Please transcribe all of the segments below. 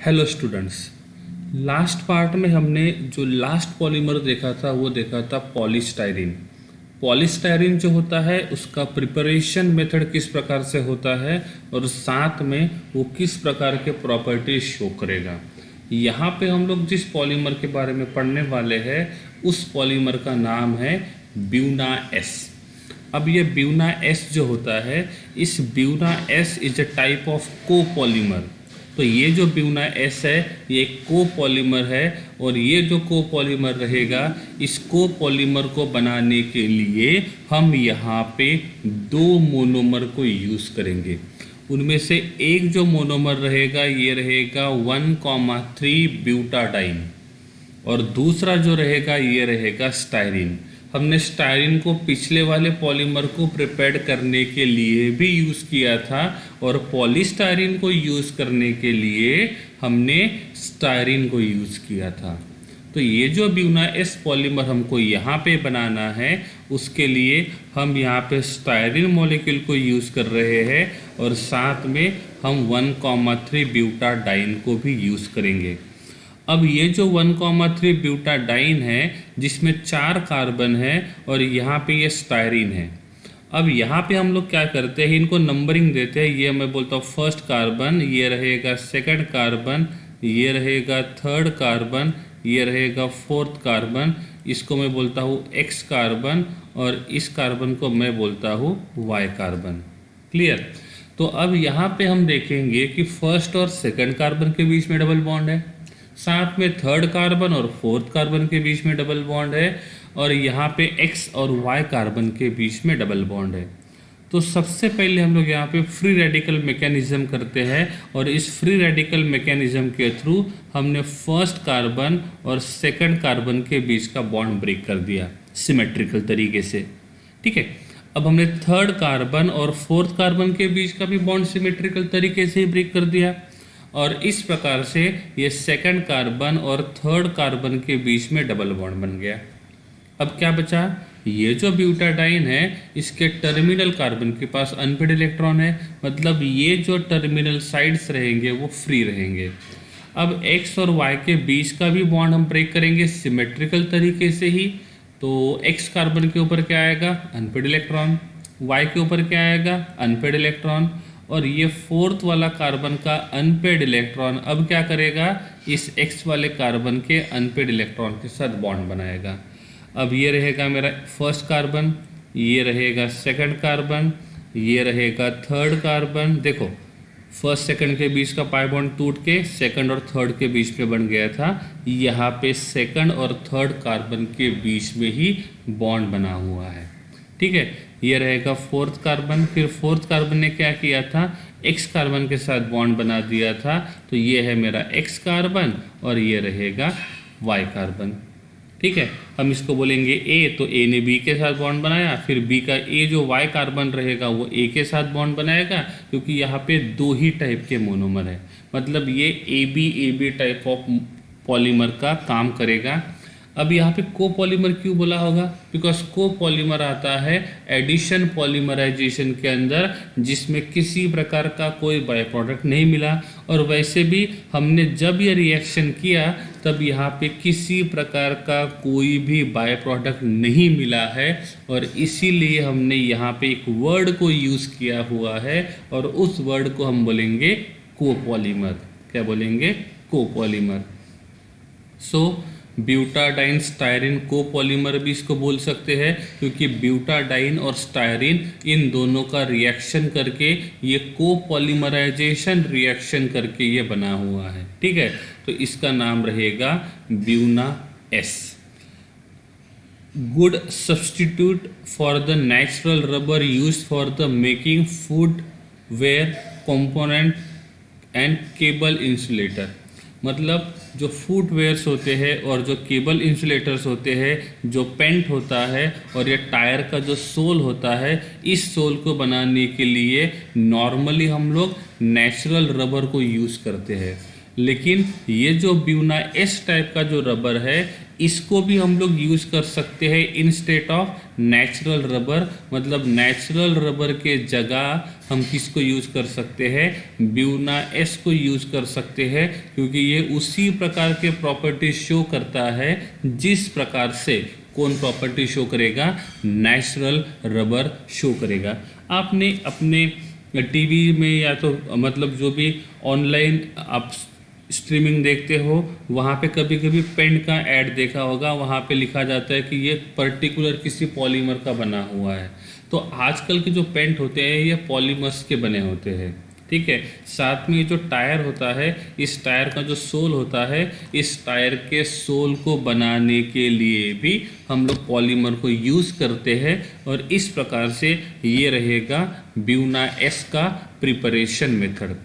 Hello students. Last part में हमने जो लास्ट पॉलीमर देखा था वो देखा था पॉलीस्टायरीन। पॉलीस्टायरीन जो होता है उसका प्रिपरेशन मेथड किस प्रकार से होता है और साथ में वो किस प्रकार के प्रॉपर्टीज शो करेगा। यहाँ पे हम लोग जिस पॉलीमर के बारे में पढ़ने वाले हैं उस पॉलीमर का नाम है ब्यूना एस। अब ये ब्यूना एस जो होता है, इस Buena S is a type of copolymer. तो ये जो ब्यूना एस है ये कोपॉलीमर है और ये जो कोपॉलीमर रहेगा, इस कोपॉलीमर को बनाने के लिए हम यहाँ पे दो मोनोमर को यूज़ करेंगे। उनमें से एक जो मोनोमर रहेगा ये रहेगा 1,3 ब्यूटाडाइन और दूसरा जो रहेगा ये रहेगा स्टायरीन। हमने स्टायरीन को पिछले वाले पॉलीमर को प्रिपेयर करने के लिए भी यूज़ किया था और पॉलीस्टायरीन को यूज़ करने के लिए हमने स्टायरीन को यूज़ किया था। तो ये जो ब्यूना एस पॉलीमर हमको यहाँ पे बनाना है उसके लिए हम यहाँ पे स्टायरीन मॉलिक्यूल को यूज़ कर रहे हैं और साथ में हम 1,3 ब्यूटाडाइन को भी यूज़ करेंगे। अब ये जो 1,3 ब्यूटाडाइन है जिसमें 4 कार्बन है और यहाँ पे ये स्टायरीन है। अब यहाँ पे हम लोग क्या करते हैं, इनको नंबरिंग देते हैं। ये मैं बोलता हूँ फर्स्ट कार्बन, ये रहेगा सेकंड कार्बन, ये रहेगा थर्ड कार्बन, ये रहेगा फोर्थ कार्बन। इसको मैं बोलता हूँ एक्स कार्बन और इस कार्बन को मैं बोलता हूँ वाई कार्बन। क्लियर। तो अब यहाँ पे हम देखेंगे कि फर्स्ट और सेकंड कार्बन के बीच में डबल बॉन्ड है, साथ में थर्ड कार्बन और फोर्थ कार्बन के बीच में डबल बॉन्ड है और यहाँ पे एक्स और वाई कार्बन के बीच में डबल बॉन्ड है। तो सबसे पहले हम लोग यहाँ पे फ्री रेडिकल मैकेनिज्म करते हैं और इस फ्री रेडिकल मैकेनिज्म के थ्रू हमने फर्स्ट कार्बन और सेकंड कार्बन के बीच का बॉन्ड ब्रेक कर दिया सिमेट्रिकल तरीके से। ठीक है। अब हमने थर्ड कार्बन और फोर्थ कार्बन के बीच का भी बॉन्ड सिमेट्रिकल तरीके से ही ब्रेक कर दिया और इस प्रकार से ये सेकंड कार्बन और थर्ड कार्बन के बीच में डबल बॉन्ड बन गया। अब क्या बचा, ये जो ब्यूटाडाइन है इसके टर्मिनल कार्बन के पास अनपेड इलेक्ट्रॉन है, मतलब ये जो टर्मिनल साइड्स रहेंगे वो फ्री रहेंगे। अब एक्स और वाई के बीच का भी बॉन्ड हम ब्रेक करेंगे सिमेट्रिकल तरीके से ही। तो एक्स कार्बन के ऊपर क्या आएगा, अनपेड इलेक्ट्रॉन, वाई के ऊपर क्या आएगा, अनपेड इलेक्ट्रॉन और ये फोर्थ वाला कार्बन का अनपेड इलेक्ट्रॉन अब क्या करेगा, इस एक्स वाले कार्बन के अनपेड इलेक्ट्रॉन के साथ बॉन्ड बनाएगा। अब ये रहेगा मेरा फर्स्ट कार्बन, ये रहेगा सेकंड कार्बन, ये रहेगा थर्ड कार्बन। देखो फर्स्ट सेकंड के बीच का पाई बॉन्ड टूट के सेकंड और थर्ड के बीच में बन गया था। यहाँ पे सेकंड और थर्ड कार्बन के बीच में ही बॉन्ड बना हुआ है। ठीक है। ये रहेगा फोर्थ कार्बन, फिर फोर्थ कार्बन ने क्या किया था, एक्स कार्बन के साथ बॉन्ड बना दिया था। तो ये है मेरा एक्स कार्बन और ये रहेगा वाई कार्बन। ठीक है। हम इसको बोलेंगे ए, तो ए ने बी के साथ बॉन्ड बनाया, फिर बी का ए जो वाई कार्बन रहेगा वो ए के साथ बॉन्ड बनाएगा, क्योंकि यहाँ पे दो ही टाइप के मोनोमर है, मतलब ये A B type of polymer का काम करेगा। अब यहाँ पे कोपॉलीमर क्यों बोला होगा, बिकॉज कोपॉलीमर आता है एडिशन पॉलीमराइजेशन के अंदर जिसमें किसी प्रकार का कोई बाय प्रोडक्ट नहीं मिला और वैसे भी हमने जब ये रिएक्शन किया तब यहाँ पे किसी प्रकार का कोई भी बाय प्रोडक्ट नहीं मिला है और इसीलिए हमने यहाँ पे एक वर्ड को यूज़ किया हुआ है और उस वर्ड को हम बोलेंगे कोपॉलीमर। क्या बोलेंगे, कोपॉलीमर। सो ब्यूटाडाइन स्टायरीन कोपॉलीमर भी इसको बोल सकते हैं, क्योंकि ब्यूटाडाइन और स्टायरीन इन दोनों का रिएक्शन करके ये कोपॉलीमराइजेशन रिएक्शन करके ये बना हुआ है। ठीक है। तो इसका नाम रहेगा Buna S. Good substitute for the natural rubber use for the making footwear component and cable insulator. मतलब जो फुटवेयर्स होते हैं और जो केबल इंसुलेटर्स होते हैं, जो पेंट होता है और ये टायर का जो सोल होता है, इस सोल को बनाने के लिए नॉर्मली हम लोग नेचुरल रबर को यूज़ करते हैं। लेकिन ये जो ब्यूना एस टाइप का जो रबर है इसको भी हम लोग यूज़ कर सकते हैं इंस्टेड ऑफ नेचुरल रबर, मतलब नेचुरल रबर के जगह हम किसको यूज़ कर सकते हैं, ब्यूना एस को यूज़ कर सकते हैं, क्योंकि ये उसी प्रकार के प्रॉपर्टी शो करता है जिस प्रकार से कौन प्रॉपर्टी शो करेगा, नेचुरल रबर शो करेगा। आपने अपने टीवी में या तो मतलब जो भी ऑनलाइन आप स्ट्रीमिंग देखते हो वहाँ पे कभी कभी पेंट का ऐड देखा होगा, वहाँ पे लिखा जाता है कि ये पर्टिकुलर किसी पॉलीमर का बना हुआ है। तो आजकल के जो पेंट होते हैं ये पॉलीमर्स के बने होते हैं, ठीक है। साथ में जो टायर होता है, इस टायर का जो सोल होता है, इस टायर के सोल को बनाने के लिए भी हम लोग पॉलीमर को यूज़ करते हैं। और इस प्रकार से ये रहेगा ब्यूना एस का प्रिपरेशन मेथड।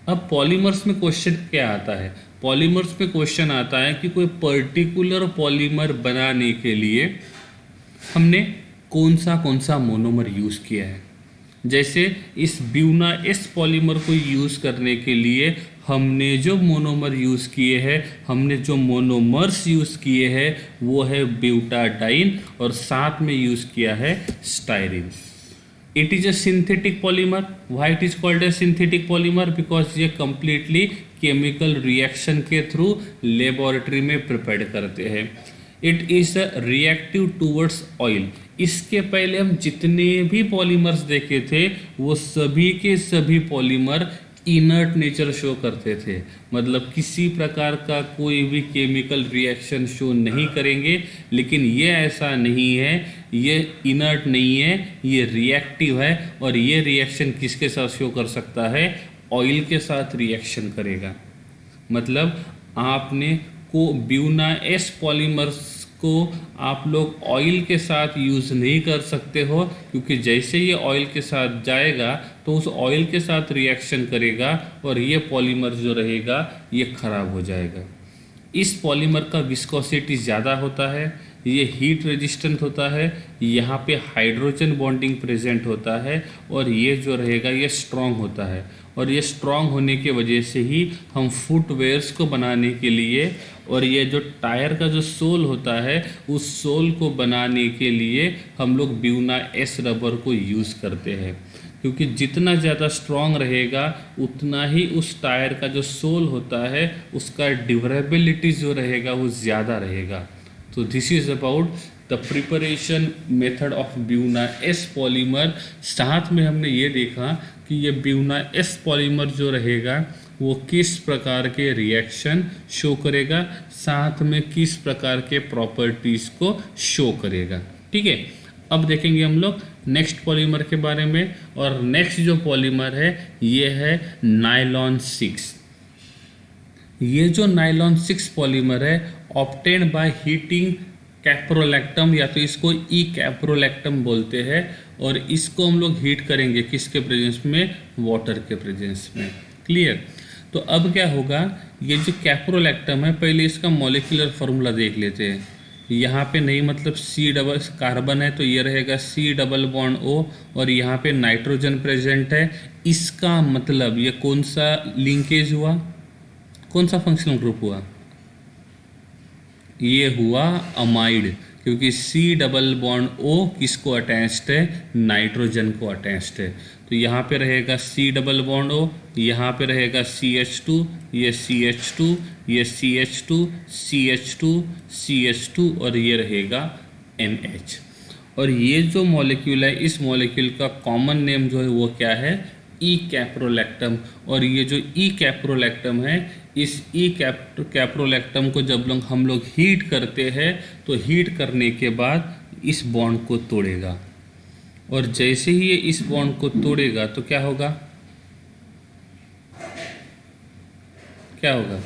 अब पॉलीमर्स में क्वेश्चन क्या आता है, पॉलीमर्स में क्वेश्चन आता है कि कोई पर्टिकुलर पॉलीमर बनाने के लिए हमने कौन सा मोनोमर यूज़ किया है। जैसे इस ब्यूना एस पॉलीमर को यूज़ करने के लिए हमने जो मोनोमर यूज़ किए हैं, हमने जो मोनोमर्स यूज़ किए हैं वो है ब्यूटाडाइन और साथ में यूज़ किया है styrene. It is a synthetic polymer. Why it is called a synthetic polymer? Because ये completely chemical reaction के थ्रू लेबोरेटरी में प्रिपेयर करते हैं। It is a reactive towards oil. इसके पहले हम जितने भी पॉलीमर्स देखे थे वो सभी के सभी पॉलीमर इनर्ट नेचर शो करते थे, मतलब किसी प्रकार का कोई भी केमिकल रिएक्शन शो नहीं करेंगे। लेकिन ये ऐसा नहीं है, ये इनर्ट नहीं है, ये रिएक्टिव है। और ये रिएक्शन किसके साथ शो कर सकता है, ऑयल के साथ रिएक्शन करेगा। मतलब आपने को ब्यूना एस पॉलीमर्स को आप लोग ऑयल के साथ यूज़ नहीं कर सकते हो, क्योंकि जैसे ये ऑयल के साथ जाएगा तो उस ऑयल के साथ रिएक्शन करेगा और ये पॉलीमर जो रहेगा ये खराब हो जाएगा। इस पॉलीमर का विस्कोसिटी ज़्यादा होता है, ये हीट रेजिस्टेंट होता है, यहाँ पे हाइड्रोजन बॉन्डिंग प्रेजेंट होता है और ये जो रहेगा ये स्ट्रॉन्ग होता है। और ये स्ट्रॉन्ग होने के वजह से ही हम फुटवेयर्स को बनाने के लिए और ये जो टायर का जो सोल होता है उस सोल को बनाने के लिए हम लोग ब्यूना एस रबर को यूज़ करते हैं, क्योंकि जितना ज़्यादा स्ट्रॉन्ग रहेगा उतना ही उस टायर का जो सोल होता है उसका ड्यूरेबिलिटी जो रहेगा वो ज़्यादा रहेगा। तो this is about the preparation method of Buena S polymer. साथ में हमने ये देखा कि ये ब्यूना एस पॉलीमर जो रहेगा वो किस प्रकार के रिएक्शन शो करेगा, साथ में किस प्रकार के प्रॉपर्टीज़ को शो करेगा, ठीक है। अब देखेंगे हम लोग नेक्स्ट पॉलीमर के बारे में। और नेक्स्ट जो पॉलीमर है ये है नायलॉन 6। ये जो नायलॉन 6 पॉलीमर है ऑब्टेन्ड बाय हीटिंग कैप्रोलैक्टम, या तो इसको ई कैप्रोलैक्टम बोलते हैं। और इसको हम लोग हीट करेंगे किसके प्रेजेंस में, वाटर के प्रेजेंस में, क्लियर। तो अब क्या होगा, ये जो कैप्रोलैक्टम है पहले इसका मॉलिक्यूलर फार्मूला देख लेते हैं। यहाँ पे नहीं, मतलब C डबल कार्बन है तो ये रहेगा C डबल बॉन्ड O और यहाँ पे नाइट्रोजन प्रेजेंट है। इसका मतलब ये कौन सा लिंकेज हुआ, कौन सा फंक्शनल ग्रुप हुआ, ये हुआ अमाइड, क्योंकि C डबल बॉन्ड O किसको अटैच्ड है, नाइट्रोजन को अटैच्ड है। तो यहाँ पे रहेगा C डबल बॉन्ड O, यहाँ पे रहेगा CH2, ये CH2, ये CH2, CH2, CH2 और ये रहेगा NH। और ये जो मॉलिक्यूल है इस मॉलिक्यूल का कॉमन नेम जो है वो क्या है, ई कैप्रोलैक्टम। और ये जो ई कैप्रोलैक्टम है, इस ई कैप्रोलैक्टम को जब हम लोग हीट करते हैं तो हीट करने के बाद इस बॉन्ड को तोड़ेगा। और जैसे ही ये इस बॉन्ड को तोड़ेगा तो क्या होगा, क्या होगा,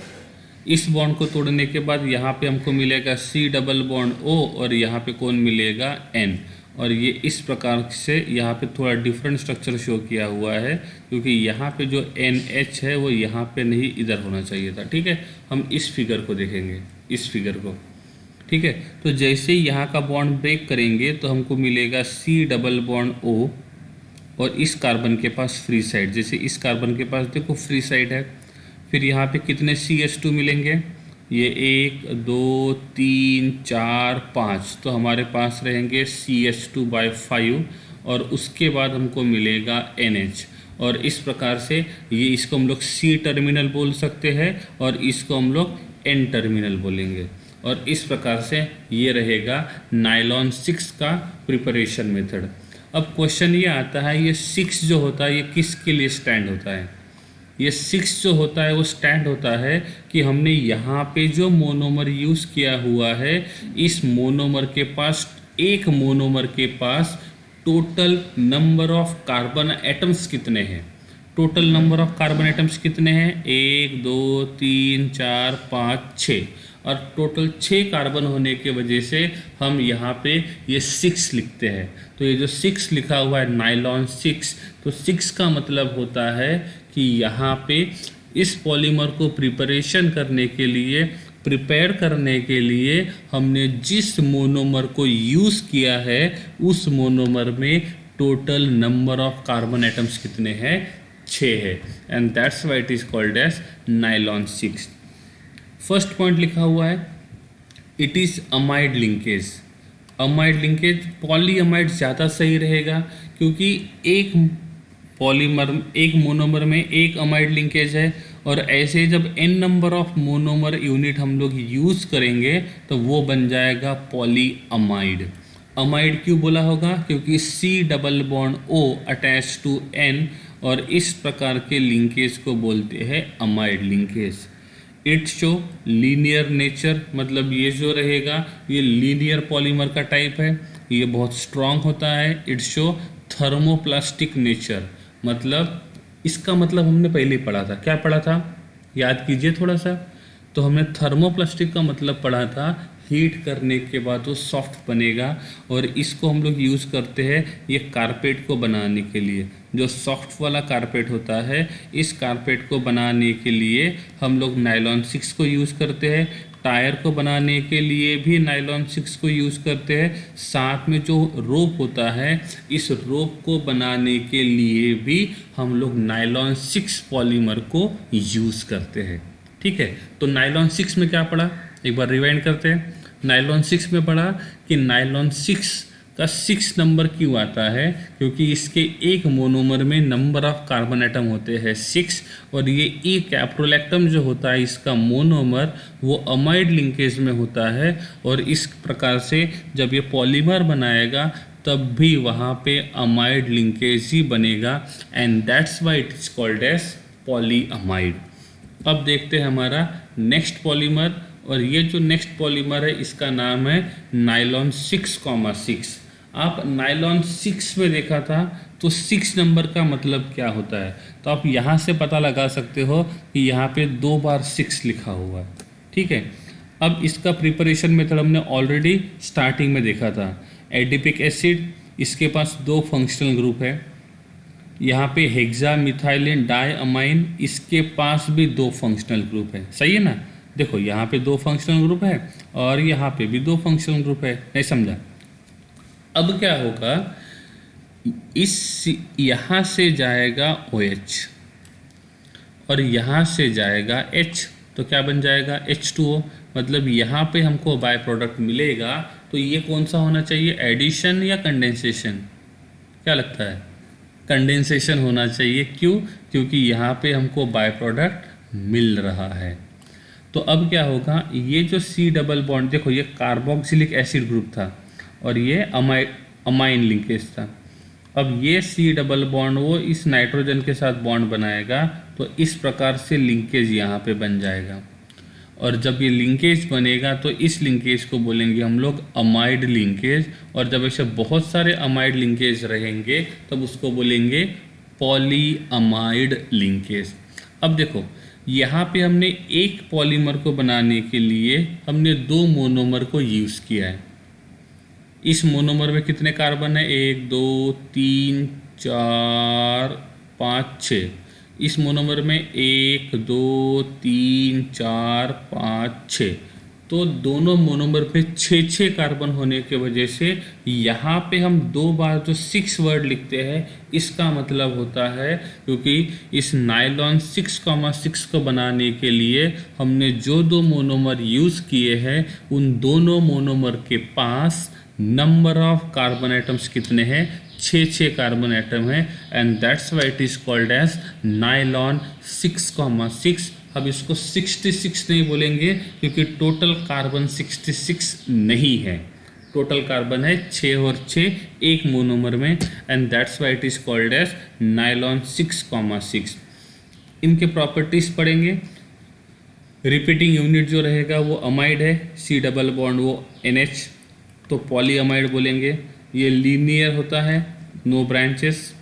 इस बॉन्ड को तोड़ने के बाद यहाँ पे हमको मिलेगा C डबल बॉन्ड O और यहाँ पे कौन मिलेगा, N। और ये इस प्रकार से यहाँ पे थोड़ा डिफरेंट स्ट्रक्चर शो किया हुआ है, क्योंकि यहाँ पे जो NH है वो यहाँ पे नहीं इधर होना चाहिए था, ठीक है। हम इस फिगर को देखेंगे, इस फिगर को, ठीक है। तो जैसे ही यहाँ का बॉन्ड ब्रेक करेंगे तो हमको मिलेगा C डबल बॉन्ड O और इस कार्बन के पास फ्री साइड, जैसे इस कार्बन के पास देखो फ्री साइड है। फिर यहाँ पे कितने CH2 मिलेंगे, ये 1 2 3 4 5, तो हमारे पास रहेंगे CH2/5 और उसके बाद हमको मिलेगा NH। और इस प्रकार से ये इसको हम लोग C टर्मिनल बोल सकते हैं और इसको हम लोग N टर्मिनल बोलेंगे। और इस प्रकार से ये रहेगा नायलॉन 6 का प्रिपरेशन मेथड। अब क्वेश्चन ये आता है, ये 6 जो होता है ये किसके लिए स्टैंड होता है? ये 6 जो होता है वो स्टैंड होता है कि हमने यहाँ पे जो मोनोमर यूज़ किया हुआ है, इस मोनोमर के पास, एक मोनोमर के पास total number of carbon atoms कितने हैं? Total number of carbon atoms कितने हैं? 1 2 3 4 5 6, और टोटल 6 कार्बन होने के वजह से हम यहाँ पे ये 6 लिखते हैं। तो ये जो 6 लिखा हुआ है नायलॉन 6, तो 6 का मतलब होता है कि यहाँ पे इस पॉलीमर को प्रिपरेशन करने के लिए, प्रिपेयर करने के लिए हमने जिस मोनोमर को यूज़ किया है उस मोनोमर में total number of carbon atoms कितने हैं? 6 है। And that's why it is called as nylon 6। First point लिखा हुआ है, it is amide linkage. Amide linkage, polyamide ज़्यादा सही रहेगा क्योंकि एक पॉलीमर, एक मोनोमर में एक अमाइड लिंकेज है, और ऐसे जब n number of monomer unit हम लोग यूज़ करेंगे तो वो बन जाएगा पॉलीअमाइड। अमाइड क्यों बोला होगा? क्योंकि C+O अटैच टू N, और इस प्रकार के लिंकेज को बोलते हैं amide linkage. It show linear nature, मतलब ये जो रहेगा ये लीनियर पॉलीमर का टाइप है, ये बहुत स्ट्रांग होता है। इट शो थर्मोप्लास्टिक नेचर, मतलब इसका मतलब हमने पहले ही पढ़ा था। क्या पढ़ा था? याद कीजिए थोड़ा सा। तो हमने थर्मोप्लास्टिक का मतलब पढ़ा था, हीट करने के बाद वो सॉफ्ट बनेगा, और इसको हम लोग यूज़ करते हैं ये कारपेट को बनाने के लिए। जो सॉफ्ट वाला कारपेट होता है, इस कारपेट को बनाने के लिए हम लोग नायलॉन 6 को यूज़ करते हैं। टायर को बनाने के लिए भी नायलॉन 6 को यूज़ करते हैं। साथ में जो रोप होता है, इस रोप को बनाने के लिए भी हम लोग नायलॉन 6 पॉलीमर को यूज़ करते हैं। ठीक है, तो नायलॉन 6 में क्या पढ़ा? एक बार रिवाइंड करते हैं। नायलॉन 6 में पढ़ा कि नायलॉन 6 का 6 नंबर क्यों आता है? क्योंकि इसके एक मोनोमर में नंबर ऑफ कार्बन एटम होते हैं 6, और ये ई कैप्रोलैक्टम जो होता है इसका मोनोमर वो अमाइड लिंकेज में होता है, और इस प्रकार से जब ये पॉलीमर बनाएगा तब भी वहाँ पे अमाइड लिंकेज ही बनेगा, and that's why it is called as polyamide. अब देखते हैं हमारा नेक्स्ट पॉलीमर, और ये जो नेक्स्ट पॉलीमर है इसका नाम है नायलॉन 6,6। आप नायलॉन 6 में देखा था तो 6 नंबर का मतलब क्या होता है? तो आप यहाँ से पता लगा सकते हो कि यहाँ पे 2 बार 6 लिखा हुआ है। ठीक है, अब इसका प्रिपरेशन मेथड हमने ऑलरेडी स्टार्टिंग में देखा था। एडिपिक एसिड, इसके पास 2 फंक्शनल ग्रुप है। यहाँ पे हेक्सा मिथाइलिन डायअमाइन, इसके पास भी 2 फंक्शनल ग्रुप है। सही है ना? देखो यहाँ पे 2 फंक्शनल ग्रुप है और यहाँ पे भी 2 फंक्शनल ग्रुप है। नहीं समझा? अब क्या होगा, इस यहाँ से जाएगा OH और यहाँ से जाएगा H, तो क्या बन जाएगा? H2O। मतलब यहाँ पे हमको बाय प्रोडक्ट मिलेगा, तो ये कौन सा होना चाहिए? एडिशन या कंडेंसेशन? क्या लगता है? कंडेंसेशन होना चाहिए। क्यों? क्योंकि यहाँ पे हमको बाय प्रोडक्ट मिल रहा है। तो अब क्या होगा, ये जो C डबल बॉन्ड, देखो ये कार्बोक्सिलिक एसिड ग्रुप था और ये अमाइन लिंकेज था। अब ये C डबल बॉन्ड वो इस नाइट्रोजन के साथ बॉन्ड बनाएगा, तो इस प्रकार से लिंकेज यहाँ पे बन जाएगा। और जब ये लिंकेज बनेगा तो इस लिंकेज को बोलेंगे हम लोग अमाइड लिंकेज, और जब ऐसे बहुत सारे अमाइड लिंकेज रहेंगे तब उसको बोलेंगे पॉलीअमाइड लिंकेज। अब देखो यहाँ पे हमने एक पॉलीमर को बनाने के लिए हमने 2 मोनोमर को यूज़ किया है। इस मोनोमर में कितने कार्बन है? 1 2 3 4 5 6। इस मोनोमर में 1 2 3 4 5 6, तो दोनों मोनोमर पे 6 कार्बन होने की वजह से यहाँ पे हम 2 बार जो 6 वर्ड लिखते हैं, इसका मतलब होता है क्योंकि इस नायलॉन 6,6 को बनाने के लिए हमने जो 2 मोनोमर यूज़ किए हैं उन दोनों मोनोमर के पास नंबर ऑफ कार्बन एटम्स कितने हैं, 6 कार्बन एटम है, and that's why it is called as nylon 6,6। अब इसको 66 नहीं बोलेंगे क्योंकि टोटल कार्बन 66 नहीं है, टोटल कार्बन है 6 और 6 एक मोनोमर में, and that's why it is called as nylon 6,6। इनके प्रॉपर्टीज पढ़ेंगे। रिपीटिंग यूनिट जो रहेगा वो अमाइड है, C डबल बॉन्ड वो NH, तो पॉलीअमाइड बोलेंगे। ये लीनियर होता है, नो ब्रांचेस।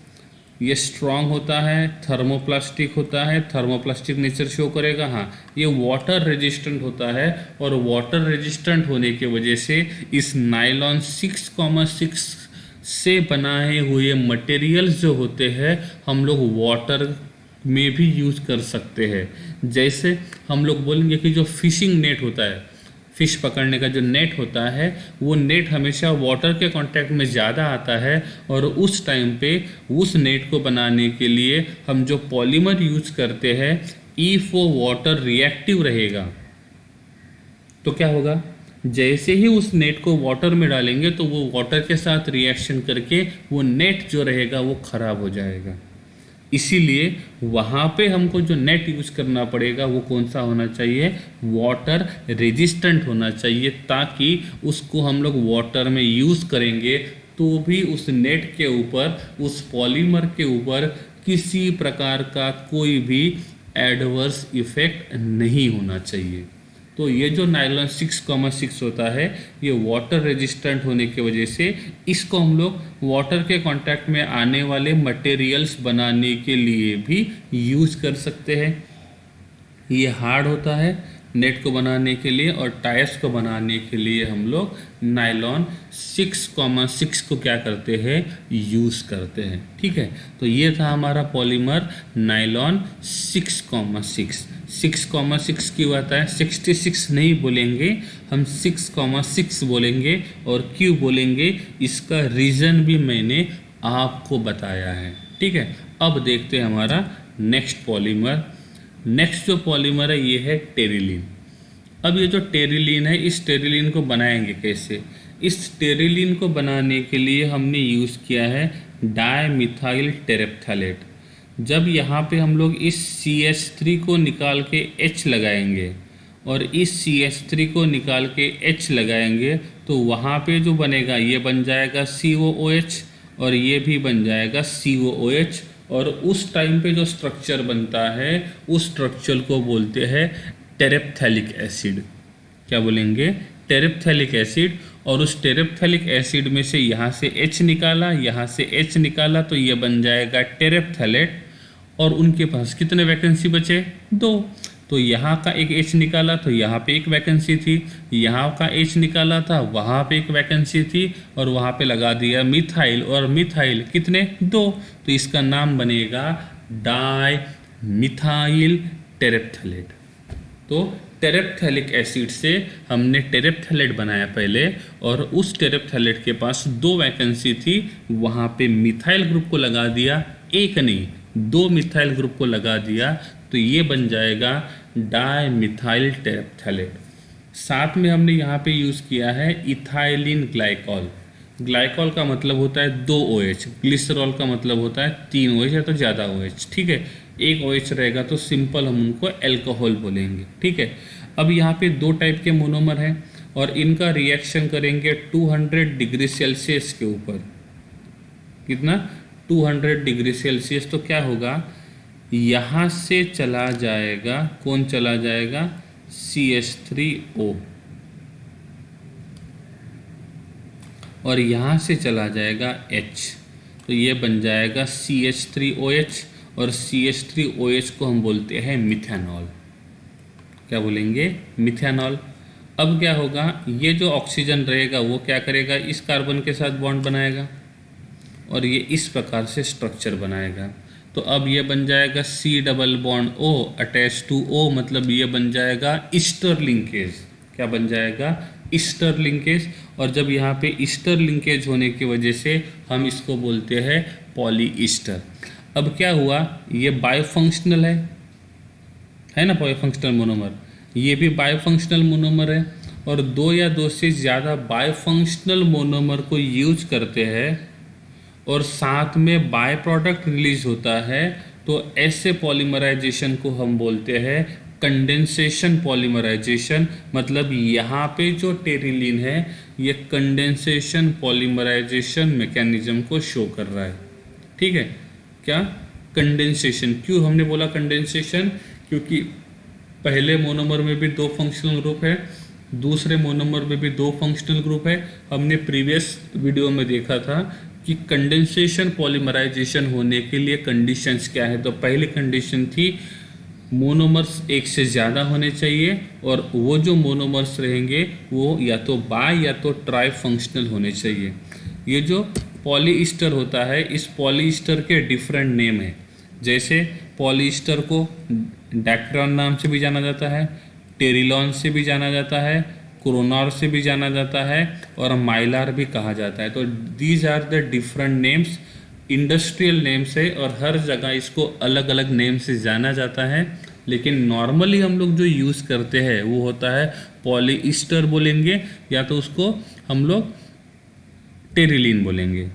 ये स्ट्रॉन्ग होता है, थर्मोप्लास्टिक होता है, थर्मोप्लास्टिक नेचर शो करेगा। हाँ, ये वाटर रेजिस्टेंट होता है, और वाटर रेजिस्टेंट होने की वजह से इस नायलॉन 6,6 से बनाए हुए मटेरियल्स जो होते हैं हम लोग वाटर में भी यूज कर सकते हैं। जैसे हम लोग बोलेंगे कि जो फिशिंग नेट होता है, फिश पकड़ने का जो नेट होता है, वो नेट हमेशा वाटर के कांटेक्ट में ज़्यादा आता है, और उस टाइम पे उस नेट को बनाने के लिए हम जो पॉलीमर यूज करते हैं, इफ वो वाटर रिएक्टिव रहेगा तो क्या होगा, जैसे ही उस नेट को वाटर में डालेंगे तो वो वाटर के साथ रिएक्शन करके वो नेट जो रहेगा वो खराब हो जाएगा। इसीलिए वहाँ पे हमको जो नेट यूज करना पड़ेगा वो कौन सा होना चाहिए, वाटर रेजिस्टेंट होना चाहिए, ताकि उसको हम लोग वाटर में यूज करेंगे तो भी उस नेट के ऊपर, उस पॉलीमर के ऊपर किसी प्रकार का कोई भी एडवर्स इफेक्ट नहीं होना चाहिए। तो ये जो नायलॉन 6,6 होता है, ये वाटर रेजिस्टेंट होने की वजह से इसको हम लोग वाटर के कांटेक्ट में आने वाले मटेरियल्स बनाने के लिए भी यूज कर सकते हैं। ये हार्ड होता है नेट को बनाने के लिए, और टायर्स को बनाने के लिए हम लोग नायलॉन 6,6 को क्या करते हैं, यूज़ करते हैं। ठीक है, तो ये था हमारा पॉलीमर नायलॉन 6,6। 6,6 क्यों आता है, 66 नहीं बोलेंगे, हम 6,6 बोलेंगे। और क्यों बोलेंगे इसका रीज़न भी मैंने आपको बताया है। ठीक है, अब देखते हैं हमारा नेक्स्ट पॉलीमर। नेक्स्ट जो पॉलीमर है ये है टेरिलीन। अब ये जो टेरिलीन है, इस टेरिलीन को बनाएंगे कैसे, इस टेरिलीन को बनाने के लिए हमने यूज़ किया है डायमिथाइल टेरेप्थैलेट। जब यहाँ पे हम लोग इस CH3 को निकाल के H लगाएंगे और इस CH3 को निकाल के H लगाएंगे तो वहाँ पे जो बनेगा ये बन जाएगा COOH, और ये भी बन जाएगा COOH। और उस टाइम पे जो स्ट्रक्चर बनता है उस स्ट्रक्चर को बोलते हैं टेरेप्थैलिक एसिड। क्या बोलेंगे, टेरेप्थैलिक एसिड। और उस टेरेप्थैलिक एसिड में से यहाँ से H निकाला, यहाँ से H निकाला, तो ये बन जाएगा टेरेप्थैलेट। और उनके पास कितने वैकेंसी बचे, 2। तो यहाँ का एक H निकाला तो यहाँ पे एक वैकेंसी थी, यहाँ का H निकाला था वहाँ पे एक वैकेंसी थी, और वहाँ पे लगा दिया मिथाइल, और मिथाइल कितने, 2। तो इसका नाम बनेगा डाई मिथाइल टेरेप्थैलेट। तो टेरेप्थैलिक एसिड से हमने टेरेप्थैलेट बनाया पहले, और उस टेरेप्थैलेट के पास 2 वैकेंसी थी, वहाँ पे मिथाइल ग्रुप को लगा दिया, एक नहीं 2 मिथाइल ग्रुप को लगा दिया, तो ये बन जाएगा डाई मिथाइल टेरेप्थैलेट। साथ में हमने यहाँ पे यूज़ किया है इथाइलिन ग्लाइकॉल। ग्लाइकॉल का मतलब होता है 2 OH, ग्लिसरॉल का मतलब होता है 3 OH या तो ज़्यादा OH। ठीक है, एक OH रहेगा तो सिंपल हम उनको एल्कोहल बोलेंगे। ठीक है, अब यहाँ पे 2 टाइप के मोनोमर हैं, और इनका रिएक्शन करेंगे 200 डिग्री सेल्सियस के ऊपर। कितना, 200 डिग्री सेल्सियस। तो क्या होगा, यहाँ से चला जाएगा, कौन चला जाएगा, CH3O, और यहाँ से चला जाएगा H, तो ये बन जाएगा CH3OH, और CH3OH को हम बोलते हैं मिथेनॉल। क्या बोलेंगे, मिथेनॉल। अब क्या होगा, ये जो ऑक्सीजन रहेगा वो क्या करेगा, इस कार्बन के साथ बॉन्ड बनाएगा, और ये इस प्रकार से स्ट्रक्चर बनाएगा। तो अब ये बन जाएगा C double bond O attach to O, मतलब ये बन जाएगा ईस्टर लिंकेज। क्या बन जाएगा, ईस्टर लिंकेज। और जब यहाँ पे ईस्टर लिंकेज होने की वजह से हम इसको बोलते हैं पॉलीईस्टर। अब क्या हुआ, ये बायोफंक्शनल है ना, बायोफंक्शनल मोनोमर, ये भी बायोफंक्शनल मोनोमर है। और दो या दो से ज़्यादा बायोफंक्शनल मोनोमर को यूज करते हैं और साथ में बाय प्रोडक्ट रिलीज होता है, तो ऐसे पॉलीमराइजेशन को हम बोलते हैं कंडेंसेशन पॉलीमराइजेशन। मतलब यहाँ पे जो टेरिलीन है ये कंडेंसेशन पॉलीमराइजेशन मैकेनिज्म को शो कर रहा है। ठीक है, क्या कंडेंसेशन, क्यों हमने बोला कंडेंसेशन, क्योंकि पहले मोनोमर में भी दो फंक्शनल ग्रुप है, दूसरे मोनोमर में भी दो फंक्शनल ग्रुप है। हमने प्रीवियस वीडियो में देखा था कि कंडेंसेशन पॉलीमराइजेशन होने के लिए कंडीशंस क्या है। तो पहली कंडीशन थी मोनोमर्स एक से ज़्यादा होने चाहिए, और वो जो मोनोमर्स रहेंगे वो या तो बाय या तो ट्राई फंक्शनल होने चाहिए। ये जो पॉलीईस्टर होता है, इस पॉलीईस्टर के डिफरेंट नेम है। जैसे पॉलीईस्टर को डैक्ट्रॉन नाम से भी जाना जाता है, टेरिलॉन से भी जाना जाता है, क्रोनॉर से भी जाना जाता है, और माइलार भी कहा जाता है। तो these are the different names, industrial names है, और हर जगह इसको अलग अलग नेम से जाना जाता है। लेकिन नॉर्मली हम लोग जो यूज़ करते हैं वो होता है पॉलीईस्टर बोलेंगे, या तो उसको हम लोग टेरिलीन बोलेंगे।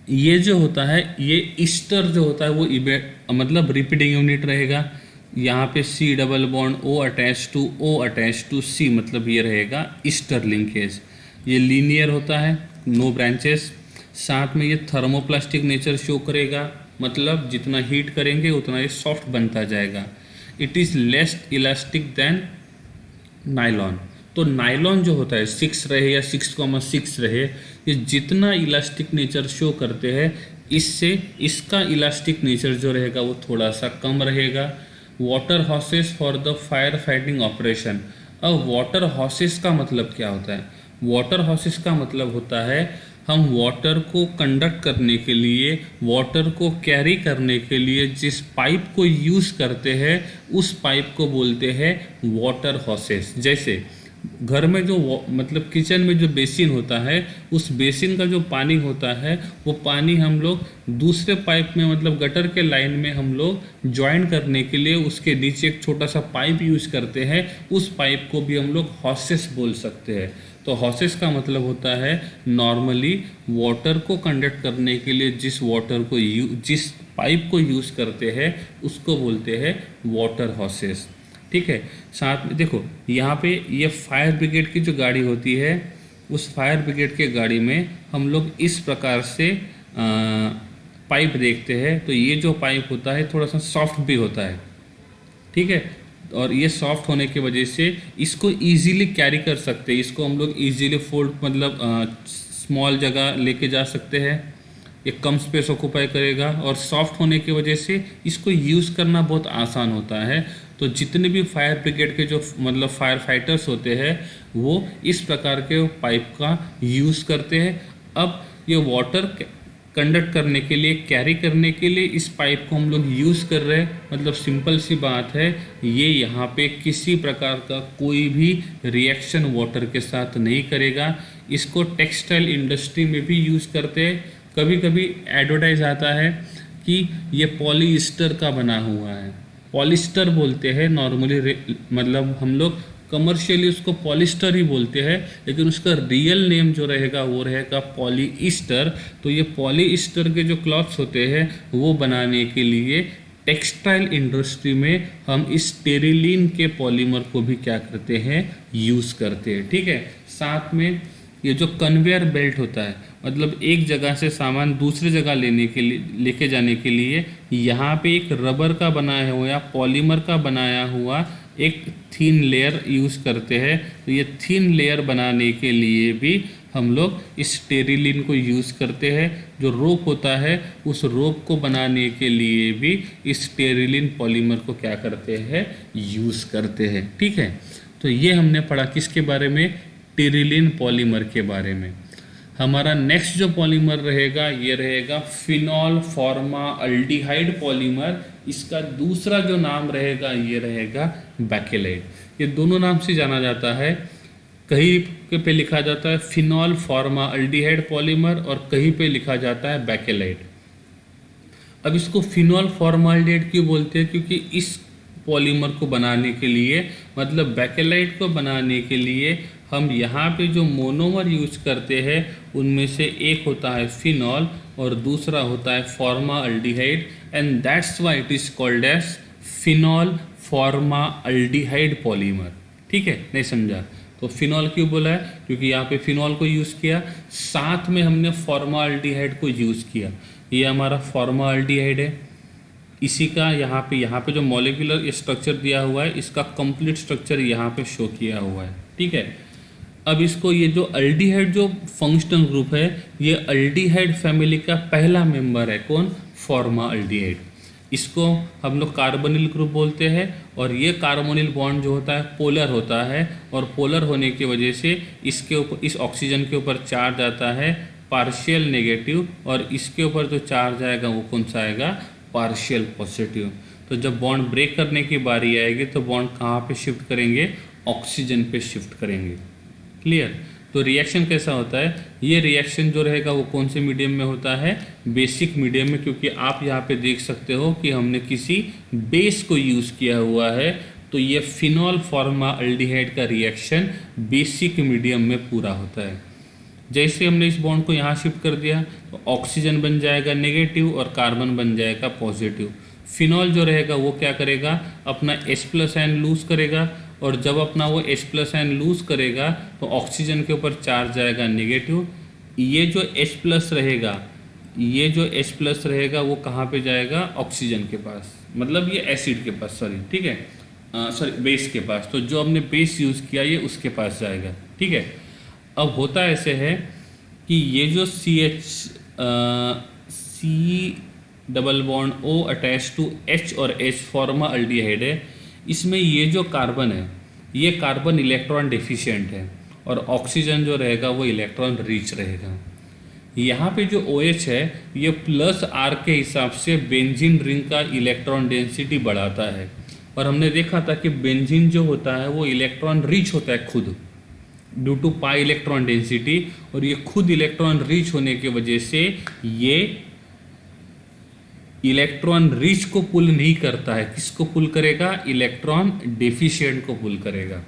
ये जो होता है, ये ईस्टर जो होता है वो मतलब रिपीटिंग यूनिट रहेगा। यहाँ पे C double bond O attach to C, मतलब ये रहेगा ईस्टर लिंकेज। ये लीनियर होता है, नो ब्रांचेस। साथ में ये थर्मोप्लास्टिक नेचर शो करेगा, मतलब जितना हीट करेंगे उतना ये सॉफ्ट बनता जाएगा। It is less elastic than nylon. तो नायलॉन जो होता है 6 रहे या 6,6 रहे, ये जितना इलास्टिक नेचर शो करते हैं, इससे इसका इलास्टिक नेचर जो रहेगा वो थोड़ा सा कम रहेगा। Water houses for the fire fighting operation. अब वाटर हॉसेस का मतलब क्या होता है? वाटर हॉसेस का मतलब होता है हम वाटर को कंडक्ट करने के लिए, वाटर को कैरी करने के लिए जिस पाइप को यूज़ करते हैं उस पाइप को बोलते हैं वाटर हॉसेस। जैसे घर में जो मतलब किचन में जो बेसिन होता है, उस बेसिन का जो पानी होता है वो पानी हम लोग दूसरे पाइप में, मतलब गटर के लाइन में हम लोग ज्वाइन करने के लिए उसके नीचे एक छोटा सा पाइप यूज करते हैं। उस पाइप को भी हम लोग हॉसेस बोल सकते हैं। तो हॉसेस का मतलब होता है नॉर्मली वाटर को कंडक्ट करने के लिए जिस पाइप को यूज़ करते हैं उसको बोलते हैं वाटर हॉसेस। ठीक है, साथ में देखो यहाँ पे ये फायर ब्रिगेड की जो गाड़ी होती है, उस फायर ब्रिगेड के गाड़ी में हम लोग इस प्रकार से पाइप देखते हैं। तो ये जो पाइप होता है थोड़ा सा सॉफ्ट भी होता है। ठीक है, और ये सॉफ्ट होने की वजह से इसको इजीली कैरी कर सकते हैं, इसको हम लोग इजीली फोल्ड, मतलब स्मॉल जगह लेके जा सकते हैं। ये कम स्पेस ऑक्यूपाई करेगा, और सॉफ्ट होने की वजह से इसको यूज़ करना बहुत आसान होता है। तो जितने भी फायर ब्रिगेड के जो मतलब फायर फाइटर्स होते हैं वो इस प्रकार के पाइप का यूज़ करते हैं। अब ये वाटर कंडक्ट करने के लिए, कैरी करने के लिए इस पाइप को हम लोग यूज़ कर रहे हैं। मतलब सिंपल सी बात है, ये यहाँ पे किसी प्रकार का कोई भी रिएक्शन वाटर के साथ नहीं करेगा। इसको टेक्सटाइल इंडस्ट्री में भी यूज़ करते हैं। कभी कभी एडवर्टाइज आता है कि ये पॉलीईस्टर का बना हुआ है, पॉलिस्टर बोलते हैं नॉर्मली, मतलब हम लोग कमर्शियली उसको पॉलिस्टर ही बोलते हैं, लेकिन उसका रियल नेम जो रहेगा वो रहेगा पॉलीईस्टर। तो ये पॉलीईस्टर के जो क्लॉथ्स होते हैं वो बनाने के लिए टेक्सटाइल इंडस्ट्री में हम इस टेरिलीन के पॉलीमर को भी क्या करते हैं, यूज़ करते हैं। ठीक है, साथ में ये जो कन्वेयर बेल्ट होता है, मतलब एक जगह से सामान दूसरी जगह लेके जाने के लिए यहाँ पे एक रबर का बनाया हुआ या पॉलीमर का बनाया हुआ एक थिन लेयर यूज़ करते हैं। तो ये थिन लेयर बनाने के लिए भी हम लोग इस टेरिलीन को यूज़ करते हैं। जो रोप होता है उस रोप को बनाने के लिए भी इस टेरिलीन पॉलीमर को क्या करते हैं, यूज़ करते हैं। ठीक है, तो ये हमने पढ़ा किसके बारे में, टेरिलीन पॉलीमर के बारे में। हमारा नेक्स्ट जो पॉलीमर रहेगा ये रहेगा फिनॉल फॉर्माल्डिहाइड पॉलीमर। इसका दूसरा जो नाम रहेगा ये रहेगा बैकेलाइट। ये दोनों नाम से जाना जाता है। कहीं पे लिखा जाता है फिनॉल फॉर्माल्डिहाइड पॉलीमर और कहीं पे लिखा जाता है बैकेलाइट। अब इसको फिनॉल फॉर्माल्डिहाइड क्यों बोलते हैं? क्योंकि इस पॉलीमर को बनाने के लिए, मतलब बैकेलाइट को बनाने के लिए हम यहाँ पे जो मोनोमर यूज करते हैं उनमें से एक होता है फिनॉल और दूसरा होता है formaldehyde, and that's why it is called as phenol formaldehyde polymer. ठीक है, नहीं समझा तो फिनॉल क्यों बोला है? क्योंकि यहाँ पे फिनॉल को यूज़ किया, साथ में हमने फॉर्माल्डिहाइड को यूज़ किया। ये हमारा फॉर्माल्डिहाइड है, इसी का यहाँ पे जो मॉलिक्यूलर स्ट्रक्चर दिया हुआ है इसका कंप्लीट स्ट्रक्चर यहाँ पे शो किया हुआ है। ठीक है, अब इसको ये जो अल्डिहाइड जो फंक्शनल ग्रुप है ये अल्डिहाइड फैमिली का पहला मेंबर है। कौन? फॉर्माल्डिहाइड। इसको हम लोग कार्बोनिल ग्रुप बोलते हैं और ये कार्बोनिल बॉन्ड जो होता है पोलर होता है और पोलर होने की वजह से इसके ऊपर, इस ऑक्सीजन के ऊपर चार्ज आता है पार्शियल नेगेटिव और इसके ऊपर जो चार्ज आएगा वो कौन सा आएगा? Partial positive. तो जब बॉन्ड ब्रेक करने की बारी आएगी तो बॉन्ड कहाँ पे शिफ्ट करेंगे? ऑक्सीजन पे शिफ्ट करेंगे। क्लियर? तो रिएक्शन कैसा होता है? ये रिएक्शन जो रहेगा वो कौन से मीडियम में होता है? बेसिक मीडियम में, क्योंकि आप यहाँ पे देख सकते हो कि हमने किसी बेस को यूज़ किया हुआ है। तो ये फिनॉल फॉर्माल्डिहाइड का रिएक्शन बेसिक मीडियम में पूरा होता है। जैसे हमने इस बॉन्ड को यहाँ शिफ्ट कर दिया तो ऑक्सीजन बन जाएगा नेगेटिव और कार्बन बन जाएगा पॉजिटिव। फिनॉल जो रहेगा वो क्या करेगा? अपना H+ आयन लूज करेगा और जब अपना वो H+ आयन लूज करेगा तो ऑक्सीजन के ऊपर चार्ज आएगा नेगेटिव। ये जो H+ रहेगा, ये जो H+ रहेगा वो कहाँ पे जाएगा? ऑक्सीजन के पास, मतलब ये एसिड के पास, सॉरी, ठीक है, सॉरी बेस के पास। तो जो हमने बेस यूज़ किया ये उसके पास जाएगा। ठीक है, अब होता ऐसे है कि ये जो C double bond O attach to H और H फॉर्माल्डिहाइड है, इसमें ये जो कार्बन है ये कार्बन इलेक्ट्रॉन डेफिशिएंट है और ऑक्सीजन जो रहेगा वो इलेक्ट्रॉन रिच रहेगा। यहाँ पे जो OH है ये +R के हिसाब से बेंजीन रिंग का इलेक्ट्रॉन डेंसिटी बढ़ाता है और हमने देखा था कि बेंजीन जो होता है वो इलेक्ट्रॉन रिच होता है खुद due to pi electron density, और ये खुद इलेक्ट्रॉन रिच होने की वजह से ये इलेक्ट्रॉन रिच को पुल नहीं करता है। किसको पुल करेगा? इलेक्ट्रॉन डेफिशिएंट को पुल करेगा।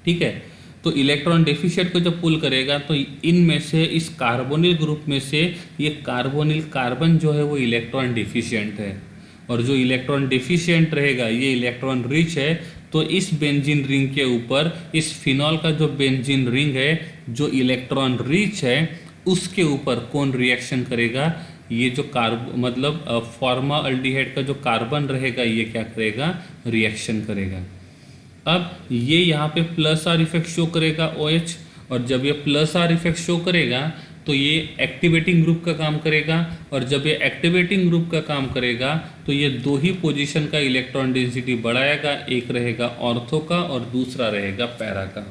ठीक है, तो इलेक्ट्रॉन डेफिशिएंट को जब पुल करेगा तो इनमें से, इस कार्बोनिल ग्रुप में से ये कार्बोनिल कार्बन जो है वो इलेक्ट्रॉन डेफिशिएंट है और जो इलेक्ट्रॉन डेफिशिएंट रहेगा ये इलेक्ट्रॉन रिच है। तो इस बेंजीन रिंग के ऊपर, इस फिनॉल का जो बेंजीन रिंग है जो इलेक्ट्रॉन रिच है उसके ऊपर कौन रिएक्शन करेगा? ये जो फॉर्माल्डिहाइड का जो कार्बन रहेगा ये क्या करेगा? रिएक्शन करेगा। अब ये यहाँ पे +R इफेक्ट शो करेगा OH, और जब ये +R इफेक्ट शो करेगा तो ये एक्टिवेटिंग ग्रुप का काम करेगा, और जब ये एक्टिवेटिंग ग्रुप का काम करेगा तो ये दो ही पोजीशन का इलेक्ट्रॉन डेंसिटी बढ़ाएगा, एक रहेगा ऑर्थो का और दूसरा रहेगा पैरा का।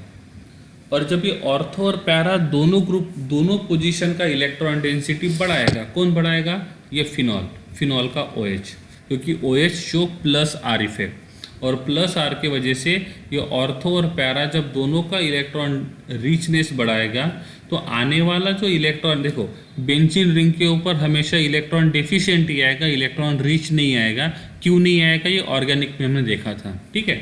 और जब ये ऑर्थो और पैरा दोनों पोजीशन का इलेक्ट्रॉन डेंसिटी बढ़ाएगा, कौन बढ़ाएगा? ये फिनॉल का OH, क्योंकि OH शो +R इफेक्ट, और +R की वजह से ये ऑर्थो और पैरा जब दोनों का इलेक्ट्रॉन रिचनेस बढ़ाएगा तो आने वाला जो इलेक्ट्रॉन, देखो बेंजीन रिंग के ऊपर हमेशा इलेक्ट्रॉन डेफिशिएंट ही आएगा, इलेक्ट्रॉन रिच नहीं आएगा। क्यों नहीं आएगा? ये ऑर्गेनिक में हमने देखा था। ठीक है,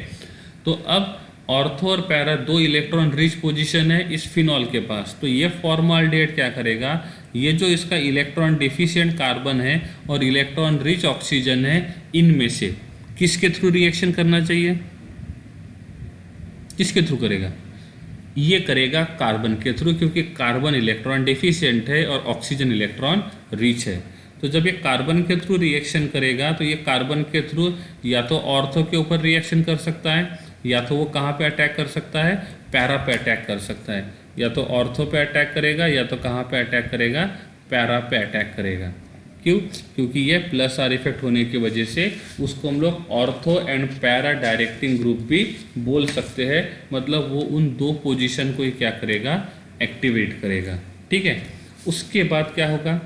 तो अब ऑर्थो और पैरा दो इलेक्ट्रॉन रिच पोजीशन है इस फिनॉल के पास, तो ये फॉर्माल्डिहाइड क्या करेगा? ये जो इसका इलेक्ट्रॉन डेफिशिएंट कार्बन है और इलेक्ट्रॉन रिच ऑक्सीजन है, इनमें से किसके थ्रू रिएक्शन करना चाहिए? किसके थ्रू करेगा? ये करेगा कार्बन के थ्रू, क्योंकि कार्बन इलेक्ट्रॉन डेफिशिएंट है और ऑक्सीजन इलेक्ट्रॉन रिच है। तो जब ये कार्बन के थ्रू रिएक्शन करेगा तो ये कार्बन के थ्रू या तो ऑर्थो के ऊपर रिएक्शन कर सकता है, या तो वो कहाँ पे अटैक कर सकता है? पैरा पे अटैक कर सकता है। या तो ऑर्थो पे अटैक करेगा या तो कहाँ पे अटैक करेगा? पैरा पे अटैक करेगा। क्यों? क्योंकि ये +R इफेक्ट होने की वजह से उसको हम लोग ortho and para directing group भी बोल सकते हैं। मतलब वो उन दो पोजीशन को ही क्या करेगा? एक्टिवेट करेगा। ठीक है। उसके बाद क्या होगा,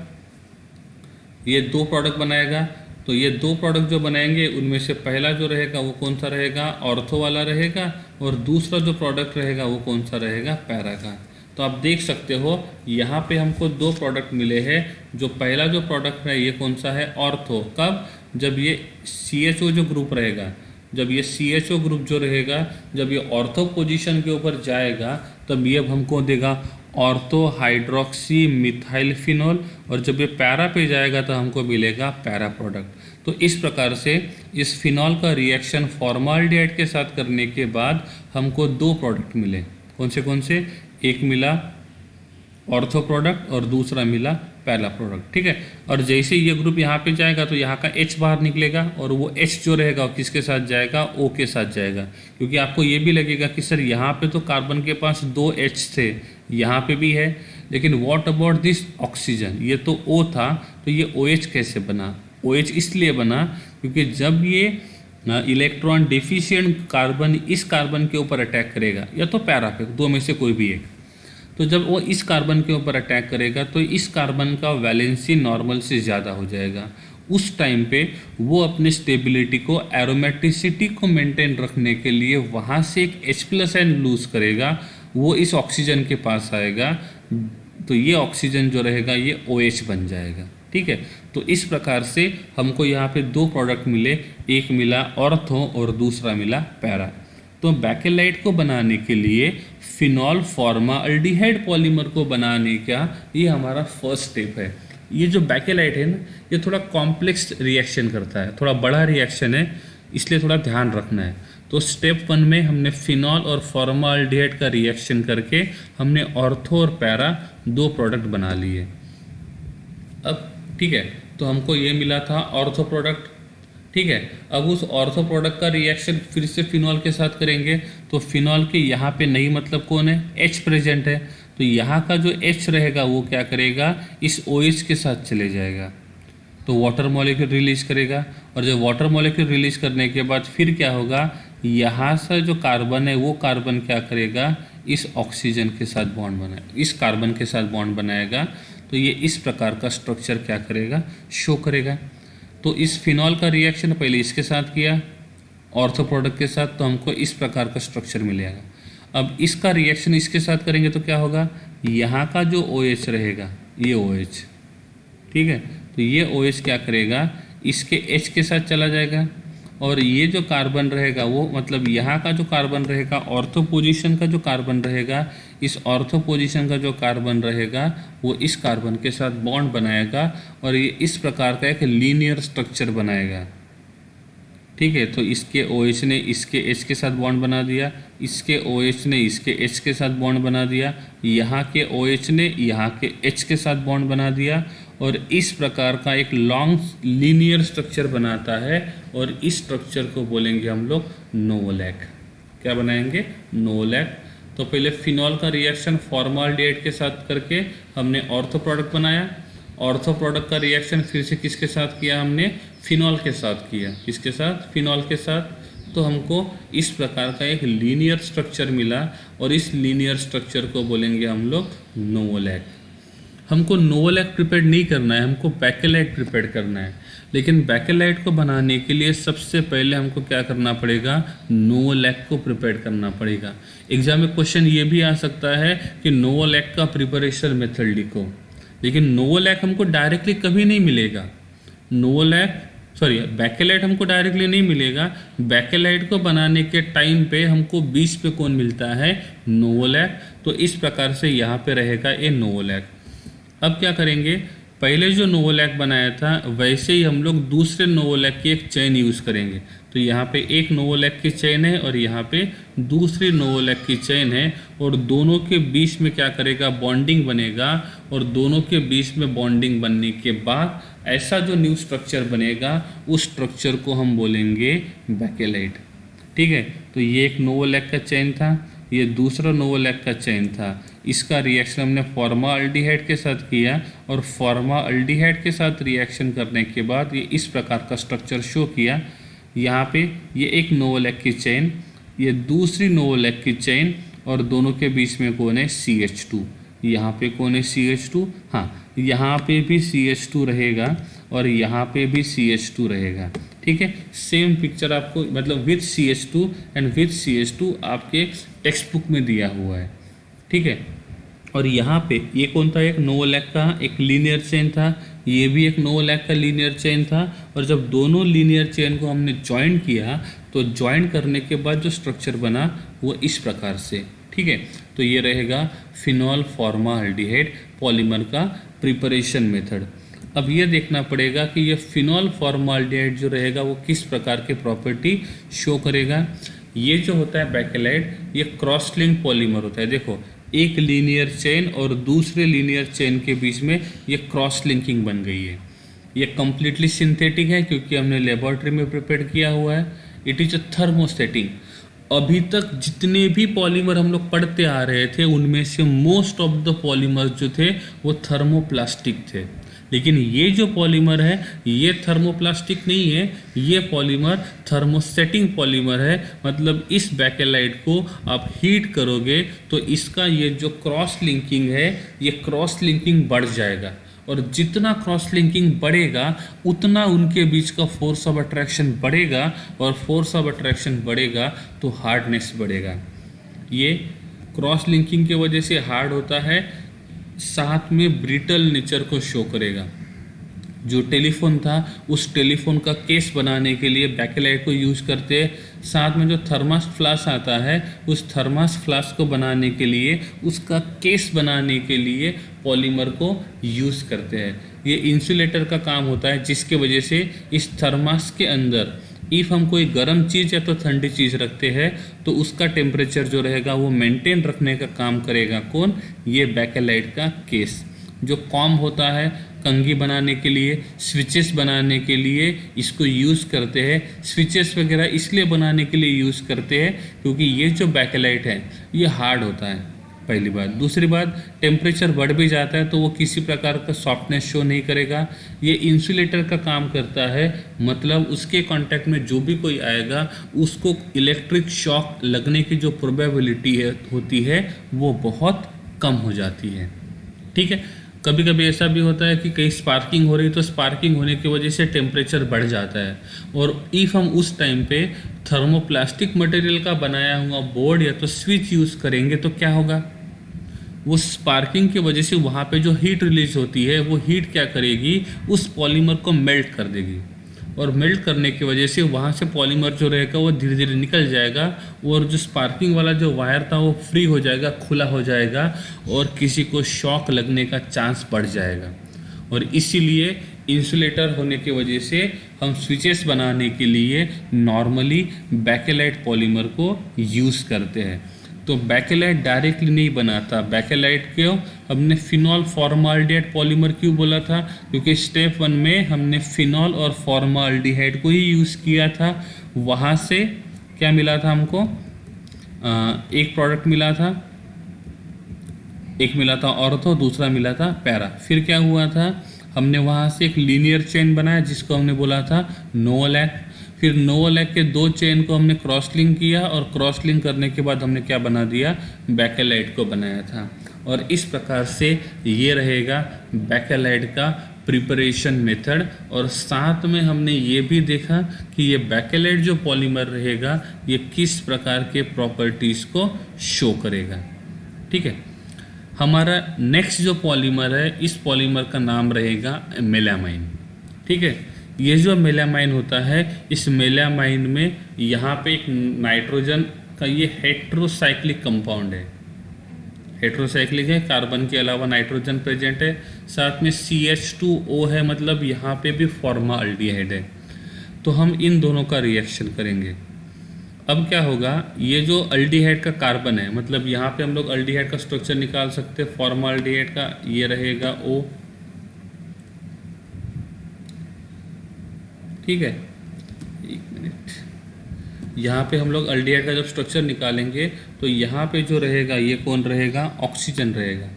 ये दो प्रोडक्ट बनाएगा। तो ये दो प्रोडक्ट जो बनाएंगे उनमें से पहला जो रहेगा वो कौन सा रहेगा, ऑर्थो वाला रहेगा, और दूसरा जो प्रोडक्ट रहेगा वो कौन सा रहेगा, पैरा का। तो आप देख सकते हो यहाँ पे हमको दो प्रोडक्ट मिले हैं। जो पहला जो प्रोडक्ट है ये कौन सा है, ऑर्थो। कब, जब ये CHO जो ग्रुप रहेगा, जब ये CHO ग्रुप जो रहेगा, जब ये ऑर्थो पोजीशन के ऊपर जाएगा तब ये हमको देगा ऑर्थो हाइड्रोक्सी मिथाइल फिनोल, और जब ये पैरा पे जाएगा तो हमको मिलेगा पैरा प्रोडक्ट। तो इस प्रकार से इस फिनॉल का रिएक्शन फॉर्माल्डिहाइड के साथ करने के बाद हमको दो प्रोडक्ट मिले। कौन से, एक मिला ऑर्थो प्रोडक्ट और दूसरा मिला पहला प्रोडक्ट, ठीक है। और जैसे ये ग्रुप यहाँ पे जाएगा तो यहाँ का H बाहर निकलेगा, और वो H जो रहेगा वो किसके साथ जाएगा, O के साथ जाएगा। क्योंकि आपको ये भी लगेगा कि सर यहाँ पे तो कार्बन के पास दो H थे, यहाँ पे भी है, लेकिन व्हाट अबाउट दिस ऑक्सीजन, ये तो O था, तो ये OH कैसे बना। OH इसलिए बना क्योंकि जब ये इलेक्ट्रॉन डिफिशिएंट कार्बन इस कार्बन के ऊपर अटैक करेगा, या तो पैरा पे, दो में से कोई भी एक, तो जब वो इस कार्बन के ऊपर अटैक करेगा तो इस कार्बन का वैलेंसी नॉर्मल से ज़्यादा हो जाएगा। उस टाइम पे वो अपनी स्टेबिलिटी को, एरोमेटिसिटी को मेंटेन रखने के लिए वहाँ से एक H+N लूज़ करेगा, वो इस ऑक्सीजन के पास आएगा, तो ये ऑक्सीजन जो रहेगा ये OH बन जाएगा, ठीक है। तो इस प्रकार से हमको यहाँ पे दो प्रोडक्ट मिले, एक मिला ऑर्थो और दूसरा मिला पैरा। तो बैकेलाइट को बनाने के लिए फिनॉल फॉर्माल्डिहाइड पॉलीमर को बनाने का ये हमारा फर्स्ट स्टेप है। ये जो बैकेलाइट है ना, ये थोड़ा कॉम्प्लेक्स रिएक्शन करता है, थोड़ा बड़ा रिएक्शन है, इसलिए थोड़ा ध्यान रखना है। तो स्टेप 1 में हमने फिनॉल और फॉर्माल्डिहाइड का रिएक्शन करके हमने ऑर्थो और पैरा दो प्रोडक्ट बना लिए। अब ठीक है, तो हमको ये मिला था ऑर्थो प्रोडक्ट, ठीक है। अब उस ऑर्थो प्रोडक्ट का रिएक्शन फिर से फिनॉल के साथ करेंगे, तो फिनॉल के यहाँ पे नहीं मतलब कौन है, H प्रेजेंट है, तो यहाँ का जो H रहेगा वो क्या करेगा, इस OH के साथ चले जाएगा, तो वाटर मॉलिक्यूल रिलीज करेगा। और जब वाटर मॉलिक्यूल रिलीज करने के बाद फिर क्या होगा, यहाँ से जो कार्बन है वो कार्बन क्या करेगा, इस ऑक्सीजन के साथ बॉन्ड बनाएगा, इस कार्बन के साथ बॉन्ड बनाएगा। तो ये इस प्रकार का स्ट्रक्चर क्या करेगा, शो करेगा। तो इस फिनॉल का रिएक्शन पहले इसके साथ किया ऑर्थो प्रोडक्ट के साथ, तो हमको इस प्रकार का स्ट्रक्चर मिलेगा। अब इसका रिएक्शन इसके साथ करेंगे तो क्या होगा, यहाँ का जो OH रहेगा ये OH, ठीक है, तो ये OH क्या करेगा, इसके H के साथ चला जाएगा, और ये जो कार्बन रहेगा वो मतलब यहाँ का जो कार्बन रहेगा, ऑर्थो पोजीशन का जो कार्बन रहेगा, इस ऑर्थो पोजीशन का जो कार्बन रहेगा वो इस कार्बन के साथ बॉन्ड बनाएगा, और ये इस प्रकार का एक लीनियर स्ट्रक्चर बनाएगा, ठीक है। तो इसके OH ने इसके H के साथ बॉन्ड बना दिया, इसके OH ने इसके H के साथ बॉन्ड बना दिया, यहाँ के OH ने यहाँ के H के साथ बॉन्ड बना दिया, और इस प्रकार का एक लॉन्ग लीनियर स्ट्रक्चर बनाता है, और इस स्ट्रक्चर को बोलेंगे हम लोग नोवोलैक। क्या बनाएंगे, नोवोलैक। तो पहले फिनॉल का रिएक्शन फॉर्माल्डिहाइड के साथ करके हमने ऑर्थो प्रोडक्ट बनाया, ऑर्थो प्रोडक्ट का रिएक्शन फिर से किसके साथ किया, हमने फिनॉल के साथ किया, किसके साथ, फिनॉल के साथ। तो हमको इस प्रकार का एक लीनियर स्ट्रक्चर मिला, और इस लीनियर स्ट्रक्चर को बोलेंगे हम लोग नोवोलैक। हमको नोवोलैक प्रिपेयर नहीं करना है, हमको बैकेलाइट प्रिपेयर करना है। लेकिन बैकेलाइट को बनाने के लिए सबसे पहले हमको क्या करना पड़ेगा, नोवोलैक को प्रिपेयर करना पड़ेगा। एग्जाम में क्वेश्चन ये भी आ सकता है कि नोवोलैक का प्रिपरेशन मेथड लिखो, लेकिन नोवोलैक हमको डायरेक्टली कभी नहीं मिलेगा। बैकेलाइट हमको डायरेक्टली नहीं मिलेगा। बैकेलाइट को बनाने के टाइम पे हमको बीच पे कौन मिलता है, नोवोलैक। तो इस प्रकार से यहाँ पे रहेगा ये नोवोलैक। अब क्या करेंगे, पहले जो नोवोलैक बनाया था वैसे ही हम लोग दूसरे नोवोलैक की एक चेन यूज़ करेंगे। तो यहाँ पे एक नोवोलैक की चेन है और यहाँ पे दूसरी नोवोलैक की चेन है, और दोनों के बीच में क्या करेगा, बॉन्डिंग बनेगा, और दोनों के बीच में बॉन्डिंग बनने के बाद ऐसा जो न्यू स्ट्रक्चर बनेगा उस स्ट्रक्चर को हम बोलेंगे बैकेलाइट, ठीक है। तो ये एक नोवोलैक का चेन था, ये दूसरा नोवोलैक का चेन था। इसका रिएक्शन हमने फॉर्माल्डिहाइड के साथ किया, और फॉर्माल्डिहाइड के साथ रिएक्शन करने के बाद ये इस प्रकार का स्ट्रक्चर शो किया। यहाँ पे ये एक नोवोलैक की चेन, ये दूसरी नोवोलैक की चेन, और दोनों के बीच में कौन है, CH2। यहाँ पे कौन है CH2, हाँ यहाँ पे भी CH2 रहेगा और यहाँ पे भी CH2 रहेगा। ठीक है, सेम पिक्चर आपको मतलब with CH2 and with CH2 आपके टेक्स्ट बुक में दिया हुआ है। ठीक है, और यहाँ पे ये कौन था, एक नोवोलैक का एक लीनियर चेन था, ये भी एक नोवोलैक का लीनियर चेन था। और जब दोनों लीनियर चेन को हमने ज्वाइन किया तो ज्वाइन करने के बाद जो स्ट्रक्चर बना वो इस प्रकार से। ठीक है, तो ये रहेगा फिनॉल फॉर्माल्डिहाइड पॉलीमर का प्रिपरेशन मेथड। अब ये देखना पड़ेगा कि ये फिनॉल फॉर्माल्डिहाइड जो रहेगा वो किस प्रकार के प्रॉपर्टी शो करेगा। ये जो होता है बैकेलाइट, ये क्रॉस लिंक पॉलीमर होता है। देखो, एक लीनियर चेन और दूसरे लीनियर चेन के बीच में ये क्रॉस लिंकिंग बन गई है। ये कम्प्लीटली सिंथेटिक है क्योंकि हमने लेबोरेटरी में प्रिपेयर किया हुआ है। It is a thermostatic. अभी तक जितने भी पॉलीमर हम लोग पढ़ते आ रहे थे उनमें से मोस्ट ऑफ द पॉलीमर जो थे वो थर्मोप्लास्टिक थे, लेकिन ये जो पॉलीमर है ये थर्मोप्लास्टिक नहीं है, ये पॉलीमर थर्मोसेटिंग पॉलीमर है। मतलब इस बैकेलाइट को आप हीट करोगे तो इसका ये जो क्रॉस लिंकिंग है ये क्रॉस लिंकिंग बढ़ जाएगा, और जितना क्रॉस लिंकिंग बढ़ेगा उतना उनके बीच का फोर्स ऑफ अट्रैक्शन बढ़ेगा, और फोर्स ऑफ अट्रैक्शन बढ़ेगा तो हार्डनेस बढ़ेगा। ये क्रॉस लिंकिंग की वजह से हार्ड होता है, साथ में ब्रिटल नेचर को शो करेगा। जो टेलीफोन था उस टेलीफोन का केस बनाने के लिए बैकेलाइट को यूज करते हैं। साथ में जो थर्मास फ्लास्क आता है उस थर्मास फ्लास्क को बनाने के लिए, उसका केस बनाने के लिए पॉलीमर को यूज करते हैं। ये इंसुलेटर का काम होता है, जिसके वजह से इस थर्मास के अंदर इफ़ हम कोई गर्म चीज़ या तो ठंडी चीज़ रखते हैं तो उसका टेम्परेचर जो रहेगा वो मेंटेन रखने का काम करेगा कौन, ये बैकेलाइट का केस। जो कॉम होता है कंघी बनाने के लिए, स्विचेस बनाने के लिए इसको यूज़ करते हैं। स्विचेस वगैरह इसलिए बनाने के लिए यूज़ करते हैं क्योंकि ये जो बैकेलाइट है ये हार्ड होता है, पहली बात। दूसरी बात, टेम्परेचर बढ़ भी जाता है तो वो किसी प्रकार का सॉफ्टनेस शो नहीं करेगा। ये इंसुलेटर का काम करता है, मतलब उसके कांटेक्ट में जो भी कोई आएगा उसको इलेक्ट्रिक शॉक लगने की जो प्रोबेबिलिटी है होती है वो बहुत कम हो जाती है। ठीक है, कभी कभी ऐसा भी होता है कि कहीं स्पार्किंग हो रही तो स्पार्किंग होने की वजह से टेम्परेचर बढ़ जाता है, और इफ़ हम उस टाइम पे थर्मोप्लास्टिक मटेरियल का बनाया हुआ बोर्ड या तो स्विच यूज़ करेंगे तो क्या होगा, वो स्पार्किंग की वजह से वहाँ पे जो हीट रिलीज होती है वो हीट क्या करेगी, उस पॉलीमर को मेल्ट कर देगी, और मेल्ट करने की वजह से वहाँ से पॉलीमर जो रहेगा वो धीरे धीरे निकल जाएगा, और जो स्पार्किंग वाला जो वायर था वो फ्री हो जाएगा, खुला हो जाएगा, और किसी को शॉक लगने का चांस बढ़ जाएगा। और इसीलिए इंसुलेटर होने की वजह से हम स्विचेस बनाने के लिए नॉर्मली बैकेलाइट पॉलीमर को यूज़ करते हैं। तो बैकेलाइट डायरेक्टली नहीं बनाता। बैकेलाइट क्यों हमने फिनॉल फॉर्माल्डिहाइड पॉलीमर क्यों बोला था, क्योंकि स्टेप 1 में हमने फिनॉल और फॉर्माल्डिहाइड को ही यूज़ किया था। वहाँ से क्या मिला था हमको, एक प्रोडक्ट मिला था, एक मिला था ऑर्थो, दूसरा मिला था पैरा। फिर क्या हुआ था, हमने वहाँ से एक लीनियर चेन बनाया जिसको हमने बोला था नोवोलैक। फिर नोवोलैक के 2 चेन को हमने क्रॉस लिंक किया, और क्रॉस लिंक करने के बाद हमने क्या बना दिया, बैकेलाइट को बनाया था। और इस प्रकार से ये रहेगा बैकेलाइट का प्रिपरेशन मेथड। और साथ में हमने ये भी देखा कि ये बैकेलाइट जो पॉलीमर रहेगा ये किस प्रकार के प्रॉपर्टीज़ को शो करेगा। ठीक है, हमारा नेक्स्ट जो पॉलीमर है, इस पॉलीमर का नाम रहेगा मेलामाइन। ठीक है, ये जो मेलामाइन होता है, इस मेलामाइन में यहाँ पे एक नाइट्रोजन का ये हेट्रोसाइक्लिक कंपाउंड है। हेट्रोसाइक्लिक है, कार्बन के अलावा नाइट्रोजन प्रेजेंट है, साथ में CH2O है, मतलब यहाँ पे भी फॉर्माल्डिहाइड है। तो हम इन दोनों का रिएक्शन करेंगे। अब क्या होगा, ये जो अल्डिहाइड का कार्बन है, मतलब यहाँ पे हम लोग अल्डिहाइड का स्ट्रक्चर निकाल सकते हैं। फॉर्माल्डिहाइड का ये रहेगा O, ठीक है। एक मिनट, यहाँ पे हम लोग अल्डिहाइड का जब स्ट्रक्चर निकालेंगे तो यहाँ पे जो रहेगा ये कौन रहेगा, ऑक्सीजन रहेगा।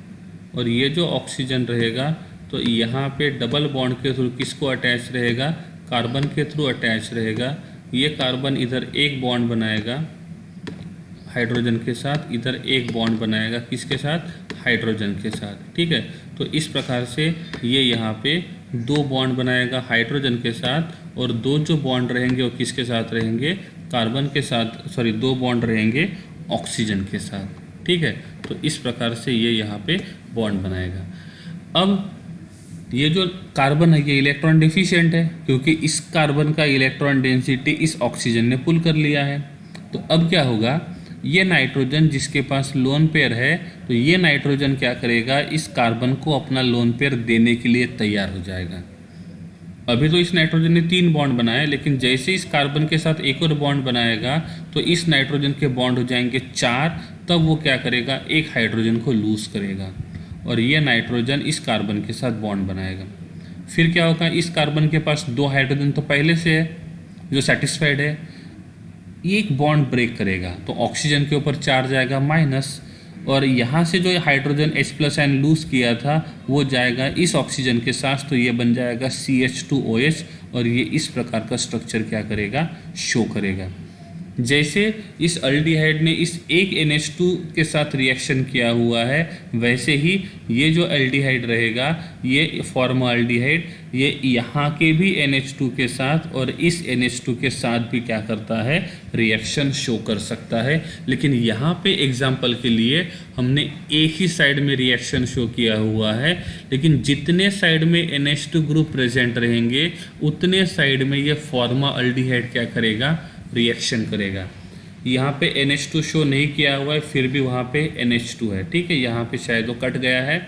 और ये जो ऑक्सीजन रहेगा तो यहाँ पे डबल बॉन्ड के थ्रू किसको अटैच रहेगा, कार्बन के थ्रू अटैच रहेगा। ये कार्बन इधर एक बॉन्ड बनाएगा हाइड्रोजन के साथ, इधर एक बॉन्ड बनाएगा किसके साथ, हाइड्रोजन के साथ। ठीक है, तो इस प्रकार से ये यहाँ पे 2 बॉन्ड बनाएगा हाइड्रोजन के साथ, और 2 जो बॉन्ड रहेंगे वो किसके साथ रहेंगे, कार्बन के साथ, सॉरी 2 बॉन्ड रहेंगे ऑक्सीजन के साथ। ठीक है, तो इस प्रकार से ये यहाँ पे बॉन्ड बनाएगा। अब ये जो कार्बन है ये इलेक्ट्रॉन डिफिशिएंट है, क्योंकि इस कार्बन का इलेक्ट्रॉन डेंसिटी इस ऑक्सीजन ने पुल कर लिया है। तो अब क्या होगा, ये नाइट्रोजन जिसके पास लोन पेयर है, तो ये नाइट्रोजन क्या करेगा, इस कार्बन को अपना लोन पेयर देने के लिए तैयार हो जाएगा। अभी तो इस नाइट्रोजन ने 3 बॉन्ड बनाए, लेकिन जैसे इस कार्बन के साथ एक और बॉन्ड बनाएगा तो इस नाइट्रोजन के बॉन्ड हो जाएंगे 4, तब वो क्या करेगा, एक हाइड्रोजन को लूज करेगा और ये नाइट्रोजन इस कार्बन के साथ बॉन्ड बनाएगा। फिर क्या होगा, इस कार्बन के पास 2 हाइड्रोजन तो पहले से है जो सेटिस्फाइड है, एक बॉन्ड ब्रेक करेगा तो ऑक्सीजन के ऊपर चार्ज आएगा माइनस, और यहाँ से जो हाइड्रोजन H+N लूज किया था वो जाएगा इस ऑक्सीजन के साथ, तो ये बन जाएगा CH2OH, और ये इस प्रकार का स्ट्रक्चर क्या करेगा, शो करेगा। जैसे इस अल्डिहाइड ने इस एक NH2 के साथ रिएक्शन किया हुआ है, वैसे ही ये जो अल्डिहाइड रहेगा, ये फॉर्माल्डिहाइड, ये यहाँ के भी NH2 के साथ और इस NH2 के साथ भी क्या करता है, रिएक्शन शो कर सकता है। लेकिन यहाँ पे एग्जाम्पल के लिए हमने एक ही साइड में रिएक्शन शो किया हुआ है, लेकिन जितने साइड में NH2 ग्रुप प्रेजेंट रहेंगे उतने साइड में ये फॉर्माल्डिहाइड क्या करेगा, रिएक्शन करेगा। यहाँ पे NH2 शो नहीं किया हुआ है, फिर भी वहाँ पे NH2 है। ठीक है, यहाँ पे शायद वो कट गया है,